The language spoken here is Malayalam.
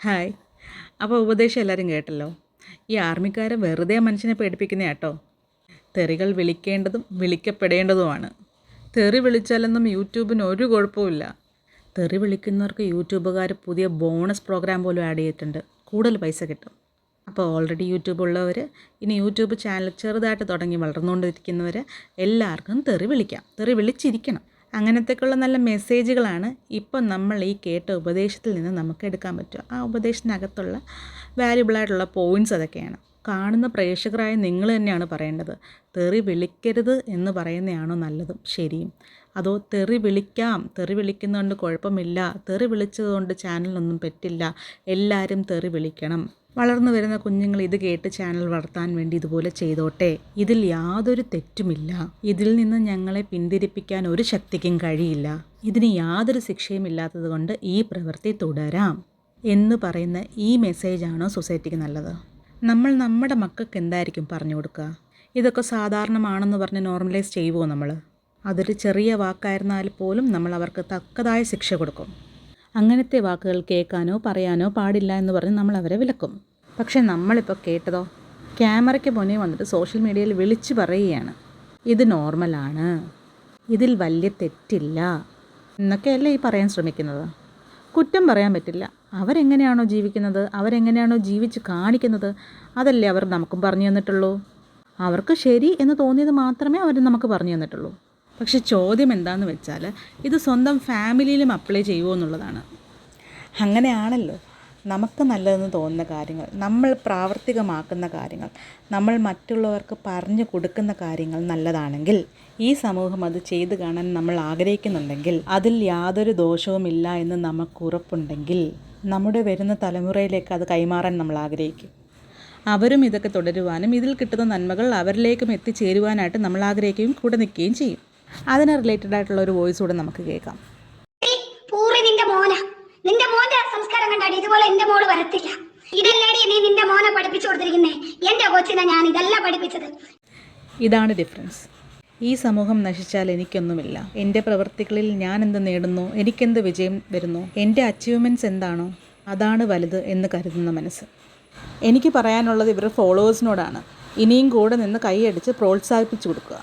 ഹായ്. അപ്പോൾ ഉപദേശം എല്ലാവരും കേട്ടല്ലോ. ഈ ആർമിക്കാരെ വെറുതെ മനുഷ്യനെ പേടിപ്പിക്കുന്ന കേട്ടോ. തെറികൾ വിളിക്കേണ്ടതും വിളിക്കപ്പെടേണ്ടതുമാണ്. തെറി വിളിച്ചാലൊന്നും യൂട്യൂബിന് ഒരു കുഴപ്പമില്ല. തെറി വിളിക്കുന്നവർക്ക് യൂട്യൂബുകാർ പുതിയ ബോണസ് പ്രോഗ്രാം പോലും ആഡ് ചെയ്തിട്ടുണ്ട്. കൂടുതൽ പൈസ കിട്ടും. അപ്പോൾ ഓൾറെഡി യൂട്യൂബ് ഉള്ളവർ, ഇനി യൂട്യൂബ് ചാനൽ ചെറുതായിട്ട് തുടങ്ങി വളർന്നുകൊണ്ടിരിക്കുന്നവർ എല്ലാവർക്കും തെറി വിളിക്കാം, തെറി വിളിച്ചിരിക്കണം. അങ്ങനത്തേക്കുള്ള നല്ല മെസ്സേജുകളാണ് ഇപ്പം നമ്മൾ ഈ കേട്ട ഉപദേശത്തിൽ നിന്ന് നമുക്ക് എടുക്കാൻ പറ്റുക. ആ ഉപദേശത്തിനകത്തുള്ള വാല്യുബിളായിട്ടുള്ള പോയിൻറ്റ്സ് അതൊക്കെയാണ്. കാണുന്ന പ്രേക്ഷകരായ നിങ്ങൾ തന്നെയാണ് പറയേണ്ടത്. തെറി വിളിക്കരുത് എന്ന് പറയുന്നതാണോ നല്ലതും ശരിയും, അതോ തെറി വിളിക്കാം, തെറി വിളിക്കുന്നതുകൊണ്ട് കുഴപ്പമില്ല, തെറി വിളിച്ചതുകൊണ്ട് ചാനലിനൊന്നും പറ്റില്ല, എല്ലാവരും തെറി വിളിക്കണം, വളർന്നു വരുന്ന കുഞ്ഞുങ്ങൾ ഇത് കേട്ട് ചാനൽ വളർത്താൻ വേണ്ടി ഇതുപോലെ ചെയ്തോട്ടെ, ഇതിൽ യാതൊരു തെറ്റുമില്ല, ഇതിൽ നിന്ന് ഞങ്ങളെ പിന്തിരിപ്പിക്കാൻ ഒരു ശക്തിക്കും കഴിയില്ല, ഇതിന് യാതൊരു ശിക്ഷയും ഇല്ലാത്തത് കൊണ്ട് ഈ പ്രവൃത്തി തുടരാം എന്ന് പറയുന്ന ഈ മെസ്സേജാണോ സൊസൈറ്റിക്ക് നല്ലത്? നമ്മൾ നമ്മുടെ മക്കൾക്ക് എന്തായിരിക്കും പറഞ്ഞു കൊടുക്കുക? ഇതൊക്കെ സാധാരണമാണെന്ന് പറഞ്ഞ് നോർമലൈസ് ചെയ്യുമോ നമ്മൾ? അതൊരു ചെറിയ വാക്കായിരുന്നാൽ പോലും നമ്മൾ അവർക്ക് തക്കതായ ശിക്ഷ കൊടുക്കും. അങ്ങനത്തെ വാക്കുകൾ കേൾക്കാനോ പറയാനോ പാടില്ല എന്ന് പറഞ്ഞ് നമ്മൾ അവരെ വിലക്കും. പക്ഷേ നമ്മളിപ്പോൾ കേട്ടതോ, ക്യാമറയ്ക്ക് മുന്നേ വന്നിട്ട് സോഷ്യൽ മീഡിയയിൽ വിളിച്ചു പറയുകയാണ്, ഇത് നോർമലാണ്, ഇതിൽ വലിയ തെറ്റില്ല എന്നൊക്കെയല്ലേ ഈ പറയാൻ ശ്രമിക്കുന്നത്. കുറ്റം പറയാൻ പറ്റില്ല. അവരെങ്ങനെയാണോ ജീവിക്കുന്നത്, അവരെങ്ങനെയാണോ ജീവിച്ച് കാണിക്കുന്നത്, അതല്ലേ അവർ നമുക്കും പറഞ്ഞു തന്നിട്ടുള്ളൂ. അവർക്ക് ശരി എന്ന് തോന്നിയത് മാത്രമേ അവർ നമുക്ക് പറഞ്ഞു തന്നിട്ടുള്ളൂ. പക്ഷെ ചോദ്യം എന്താണെന്ന് വെച്ചാൽ, ഇത് സ്വന്തം ഫാമിലിയിലും അപ്ലൈ ചെയ്യുമോ എന്നുള്ളതാണ്. അങ്ങനെയാണല്ലോ നമുക്ക് നല്ലതെന്ന് തോന്നുന്ന കാര്യങ്ങൾ, നമ്മൾ പ്രാവർത്തികമാക്കുന്ന കാര്യങ്ങൾ, നമ്മൾ മറ്റുള്ളവർക്ക് പറഞ്ഞു കൊടുക്കുന്ന കാര്യങ്ങൾ നല്ലതാണെങ്കിൽ, ഈ സമൂഹം അത് ചെയ്തു കാണാൻ നമ്മൾ ആഗ്രഹിക്കുന്നുണ്ടെങ്കിൽ, അതിൽ യാതൊരു ദോഷവുമില്ല എന്ന് നമുക്ക് ഉറപ്പുണ്ടെങ്കിൽ, നമ്മുടെ വരുന്ന തലമുറയിലേക്ക് അത് കൈമാറാൻ നമ്മൾ ആഗ്രഹിക്കും. അവരും ഇതൊക്കെ തുടരുവാനും ഇതിൽ കിട്ടുന്ന നന്മകൾ അവരിലേക്കും എത്തിച്ചേരുവാനായിട്ട് നമ്മൾ ആഗ്രഹിക്കുകയും കൂടെ നിൽക്കുകയും ചെയ്യും. അതിന് റിലേറ്റഡ് ആയിട്ടുള്ള ഒരു വോയിസ് കൂടെ നമുക്ക് കേൾക്കാം. നിന്റെ മോന്റെ സംസ്കാരം കണ്ടാടി ഇതുപോലെ എന്റെ മോള് വരത്തില്ല. ഇതല്ലാടി നീ നിന്റെ മോനെ പഠിപ്പിച്ചു കൊടുത്തിരിക്കുന്നേ. എന്റെ കൊച്ചിനെ ഞാൻ ഇതല്ല പഠിപ്പിച്ചത്. ഇതാണ് ഡിഫറൻസ്. ഈ സമൂഹം നശിച്ചാൽ എനിക്കൊന്നുമില്ല, എൻ്റെ പ്രവൃത്തികളിൽ ഞാൻ എന്ത് നേടുന്നു, എനിക്കെന്ത് വിജയം വരുന്നു, എൻ്റെ അച്ചീവ്മെൻറ്റ്സ് എന്താണോ അതാണ് വലുത് എന്ന് കരുതുന്ന മനസ്സ്. എനിക്ക് പറയാനുള്ളത് ഇവരുടെ ഫോളോവേഴ്സിനോടാണ്. ഇനിയും കൂടെ നിന്ന് കൈയടിച്ച് പ്രോത്സാഹിപ്പിച്ചു കൊടുക്കുക.